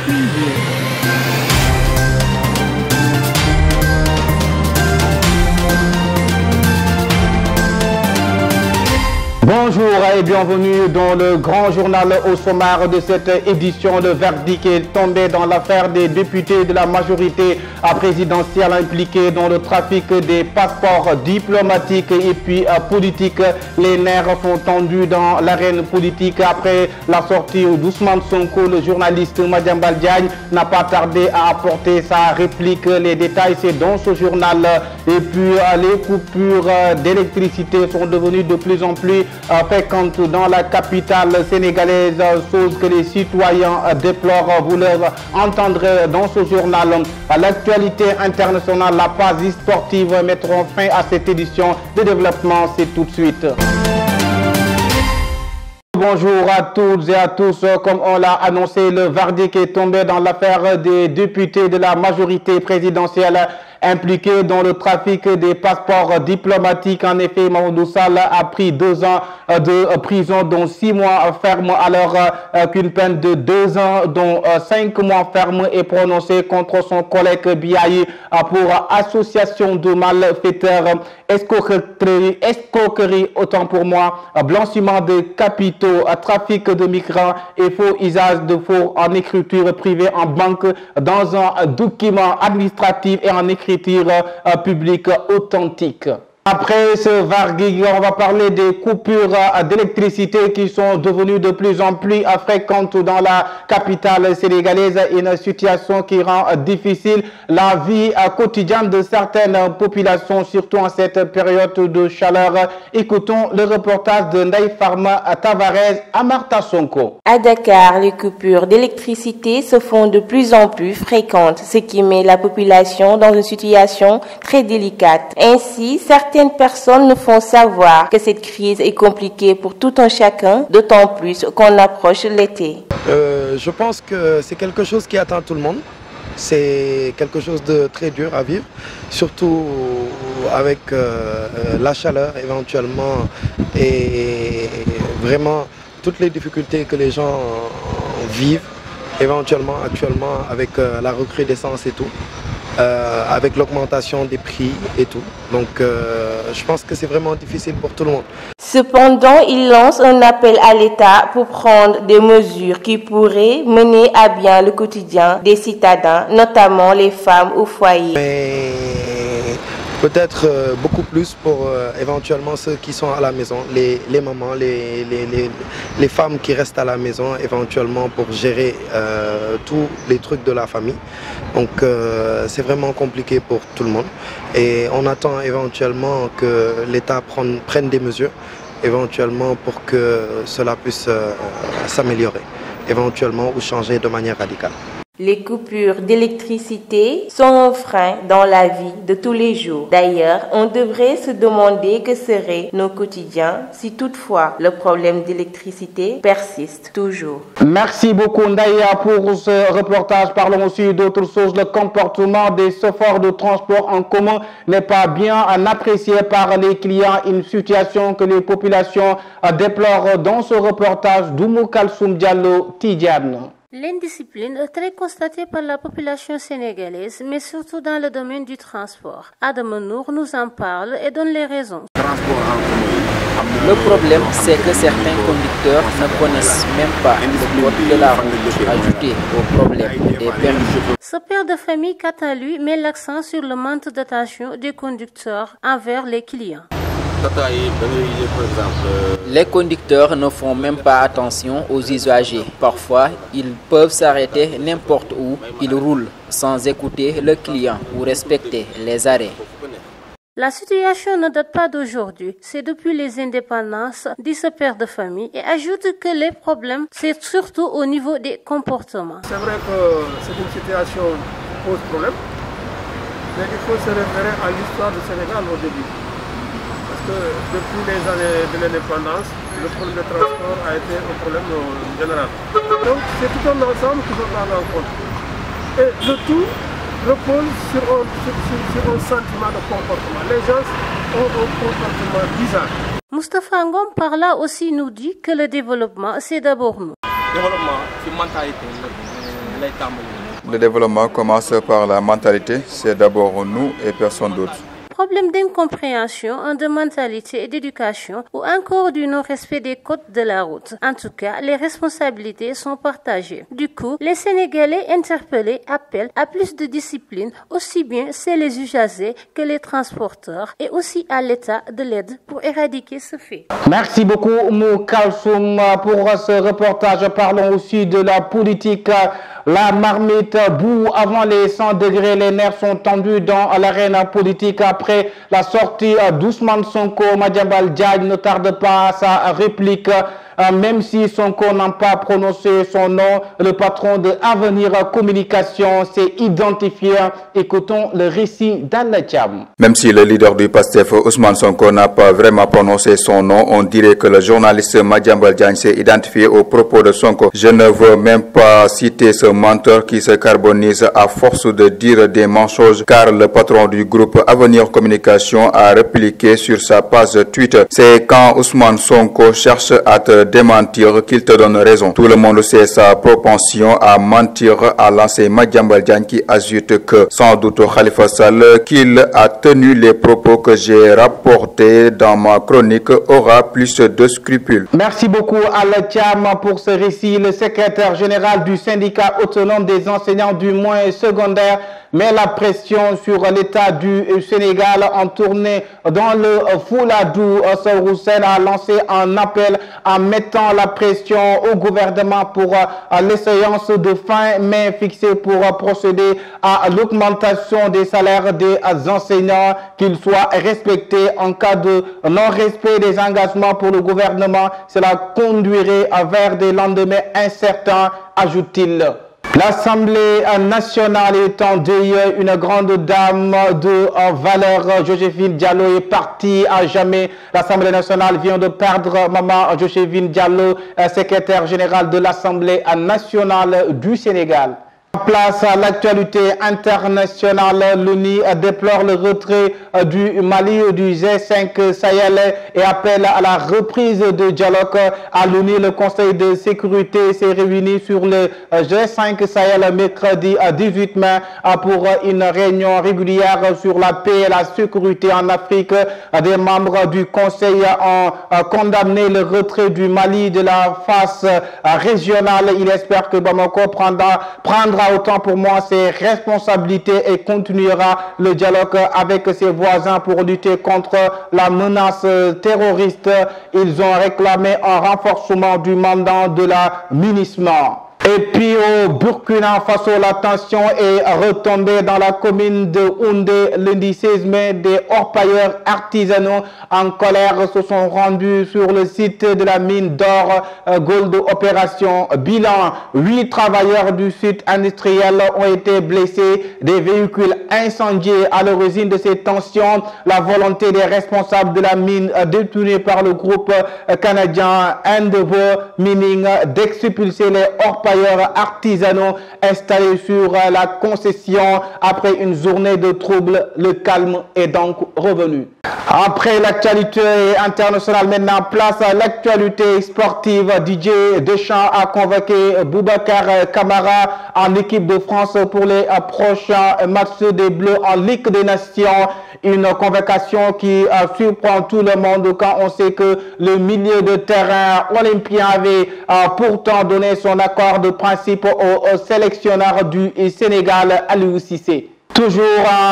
Bonjour et bienvenue dans le grand journal. Au sommaire de cette édition. Le verdict est tombé dans l'affaire des députés de la majorité présidentielle impliqués dans le trafic des passeports diplomatiques et puis politiques. Les nerfs sont tendus dans l'arène politique après la sortie d'Ousmane Sonko. Le journaliste Madiambal Diagne n'a pas tardé à apporter sa réplique. Les détails, c'est dans ce journal. Et puis les coupures d'électricité sont devenues de plus en plus fréquentes dans la capitale sénégalaise, chose que les citoyens déplorent. Vous leur entendrez dans ce journal. À l'actualité internationale, la page sportive mettront fin à cette édition de développement. C'est tout de suite. Bonjour à toutes et à tous. Comme on l'a annoncé, le verdict est tombé dans l'affaire des députés de la majorité présidentielle impliqués dans le trafic des passeports diplomatiques. En effet, Mamadou Sall a pris 2 ans de prison, dont 6 mois ferme, alors qu'une peine de 2 ans, dont 5 mois ferme, est prononcée contre son collègue Biaye pour association de malfaiteurs, escroquerie, autant pour moi, blanchiment de capitaux, trafic de migrants et faux usage de faux en écriture privée en banque dans un document administratif et en écriture publique authentique. Après ce verdict, on va parler des coupures d'électricité qui sont devenues de plus en plus fréquentes dans la capitale sénégalaise. Une situation qui rend difficile la vie quotidienne de certaines populations, surtout en cette période de chaleur. Écoutons le reportage de Ndaï Farma Tavares à Marta Sonko. À Dakar, les coupures d'électricité se font de plus en plus fréquentes, ce qui met la population dans une situation très délicate. Ainsi, certaines personnes nous font savoir que cette crise est compliquée pour tout un chacun, d'autant plus qu'on approche l'été. Je pense que c'est quelque chose qui atteint tout le monde. C'est quelque chose de très dur à vivre, surtout avec la chaleur éventuellement et vraiment toutes les difficultés que les gens vivent éventuellement actuellement avec la recrudescence et tout. Avec l'augmentation des prix et tout. Donc je pense que c'est vraiment difficile pour tout le monde. Cependant, il lance un appel à l'État pour prendre des mesures qui pourraient mener à bien le quotidien des citadins, notamment les femmes au foyer. Mais peut-être beaucoup plus pour éventuellement ceux qui sont à la maison, les mamans, les femmes qui restent à la maison, éventuellement pour gérer tous les trucs de la famille. Donc c'est vraiment compliqué pour tout le monde. Et on attend éventuellement que l'État prenne des mesures, éventuellement pour que cela puisse s'améliorer, éventuellement ou changer de manière radicale. Les coupures d'électricité sont un frein dans la vie de tous les jours. D'ailleurs, on devrait se demander que seraient nos quotidiens si toutefois le problème d'électricité persiste toujours. Merci beaucoup Ndaïa pour ce reportage. Parlons aussi d'autres choses. Le comportement des chauffeurs de transport en commun n'est pas bien apprécié par les clients. Une situation que les populations déplorent dans ce reportage d'Oumou Kalsoum Diallo Tidjane. L'indiscipline est très constatée par la population sénégalaise, mais surtout dans le domaine du transport. Adam Nour nous en parle et donne les raisons. Le problème, c'est que certains conducteurs ne connaissent même pas le code de la route, ajouté au problème des permis. Ce père de famille, quant à lui, met l'accent sur le manque d'attention des conducteurs envers les clients. Les conducteurs ne font même pas attention aux usagers. Parfois, ils peuvent s'arrêter n'importe où. Ils roulent sans écouter le client ou respecter les arrêts. La situation ne date pas d'aujourd'hui. C'est depuis les indépendances, dit ce père de famille, et ajoute que les problèmes, c'est surtout au niveau des comportements. C'est vrai que c'est une situation qui pose problème, mais il faut se référer à l'histoire du Sénégal au début. Depuis les années de l'indépendance, le problème de transport a été un problème général. Donc c'est tout un ensemble qu'il faut prendre en compte. Et le tout repose sur un sentiment de comportement. Les gens ont un comportement bizarre. Moustapha Ngom par là aussi nous dit que le développement, c'est d'abord nous. Développement, c'est mentalité. Le développement commence par la mentalité, c'est d'abord nous et personne d'autre. Problème d'incompréhension, de mentalité et d'éducation ou encore du non-respect des codes de la route. En tout cas, les responsabilités sont partagées. Du coup, les Sénégalais interpellés appellent à plus de discipline, aussi bien chez les usagers que les transporteurs, et aussi à l'État de l'aide pour éradiquer ce fait. Merci beaucoup Mou Kalsoum pour ce reportage. Parlons aussi de la politique. La marmite bout avant les 100 degrés. Les nerfs sont tendus dans l'arène politique après la sortie d'Ousmane Sonko. Madiambal Diagne ne tarde pas à sa réplique. Même si Sonko n'a pas prononcé son nom, le patron de Avenir Communication s'est identifié. Écoutons le récit d'Allah Thiam. Même si le leader du PASTEF, Ousmane Sonko, n'a pas vraiment prononcé son nom, on dirait que le journaliste Madiambal Diagne s'est identifié aux propos de Sonko. Je ne veux même pas citer ce menteur qui se carbonise à force de dire des mensonges, car le patron du groupe Avenir Communication a répliqué sur sa page Twitter. C'est quand Ousmane Sonko cherche à te démentir qu'il te donne raison. Tout le monde sait sa propension à mentir, a lancé Madiambal Diagne, qui ajoute que sans doute Khalifa Sall, qu'il a tenu les propos que j'ai rapportés dans ma chronique, aura plus de scrupules. Merci beaucoup Allah Thiam pour ce récit. Le secrétaire général du syndicat autonome des enseignants du moyen secondaire met la pression sur l'État du Sénégal en tournée dans le Fouladou. Roussel a lancé un appel en mettant la pression au gouvernement pour l'échéance de fin mai fixée pour procéder à l'augmentation des salaires des enseignants, qu'ils soient respectés. En cas de non-respect des engagements pour le gouvernement, cela conduirait vers des lendemains incertains, ajoute-t-il. L'Assemblée nationale est en deuil. Une grande dame de valeur, Joséphine Diallo, est partie à jamais. L'Assemblée nationale vient de perdre maman Joséphine Diallo, secrétaire générale de l'Assemblée nationale du Sénégal. Place à l'actualité internationale, l'ONU déplore le retrait du Mali du G5 Sahel et appelle à la reprise de dialogue à l'ONU. Le Conseil de sécurité s'est réuni sur le G5 Sahel mercredi 18 mai pour une réunion régulière sur la paix et la sécurité en Afrique. Des membres du Conseil ont condamné le retrait du Mali de la phase régionale. Il espère que Bamako prendra autant pour moi ses responsabilités et continuera le dialogue avec ses voisins pour lutter contre la menace terroriste. Ils ont réclamé un renforcement du mandat de la MINUSMA. Et puis au Burkina Faso, la tension est retombée dans la commune de Houndé. Lundi 16 mai, des orpailleurs artisanaux en colère se sont rendus sur le site de la mine d'or Gold Opération. Bilan, 8 travailleurs du site industriel ont été blessés. Des véhicules incendiés à l'origine de ces tensions. La volonté des responsables de la mine détenue par le groupe canadien Endeavour Mining d'expulser les orpailleurs artisanaux installés sur la concession. Après une journée de troubles, le calme est donc revenu. Après l'actualité internationale, maintenant place à l'actualité sportive. Didier Deschamps a convoqué Boubacar Kamara en équipe de France pour les prochains matchs des Bleus en Ligue des Nations. Une convocation qui surprend tout le monde quand on sait que le milieu de terrain olympien avait pourtant donné son accord de principe au sélectionneur du Sénégal, Aliou Cissé. Toujours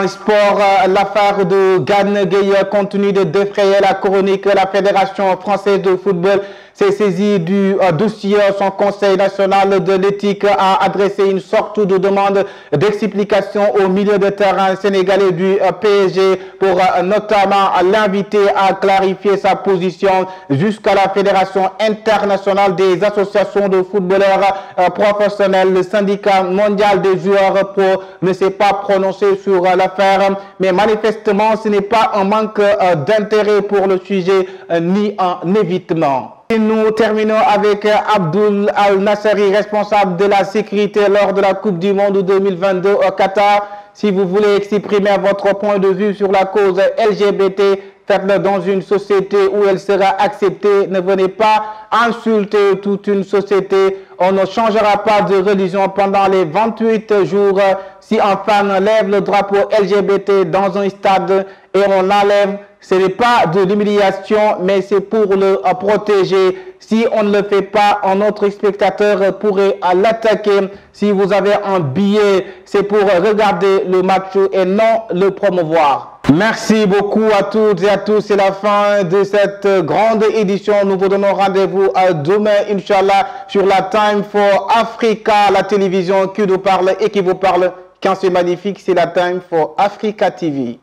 en sport, l'affaire de Gana Gueye continue de défrayer la chronique. La Fédération française de football s'est saisie du dossier. Son Conseil national de l'éthique a adressé une sorte de demande d'explication au milieu de terrain sénégalais du PSG pour notamment l'inviter à clarifier sa position. Jusqu'à la Fédération internationale des associations de footballeurs professionnels, le syndicat mondial des joueurs pro ne s'est pas prononcé sur l'affaire, mais manifestement ce n'est pas un manque d'intérêt pour le sujet ni un évitement. Et nous terminons avec Abdoul Al-Nasseri, responsable de la sécurité lors de la Coupe du Monde 2022 au Qatar. Si vous voulez exprimer votre point de vue sur la cause LGBT, faites-le dans une société où elle sera acceptée. Ne venez pas insulter toute une société. On ne changera pas de religion pendant les 28 jours. Si un fan lève le drapeau LGBT dans un stade et on l'enlève, ce n'est pas de l'humiliation, mais c'est pour le protéger. Si on ne le fait pas, un autre spectateur pourrait l'attaquer. Si vous avez un billet, c'est pour regarder le match et non le promouvoir. Merci beaucoup à toutes et à tous. C'est la fin de cette grande édition. Nous vous donnons rendez-vous demain, Inch'Allah, sur la Time for Africa, la télévision qui nous parle et qui vous parle. Quand c'est magnifique, c'est la Time for Africa TV.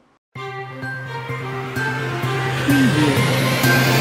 Preview.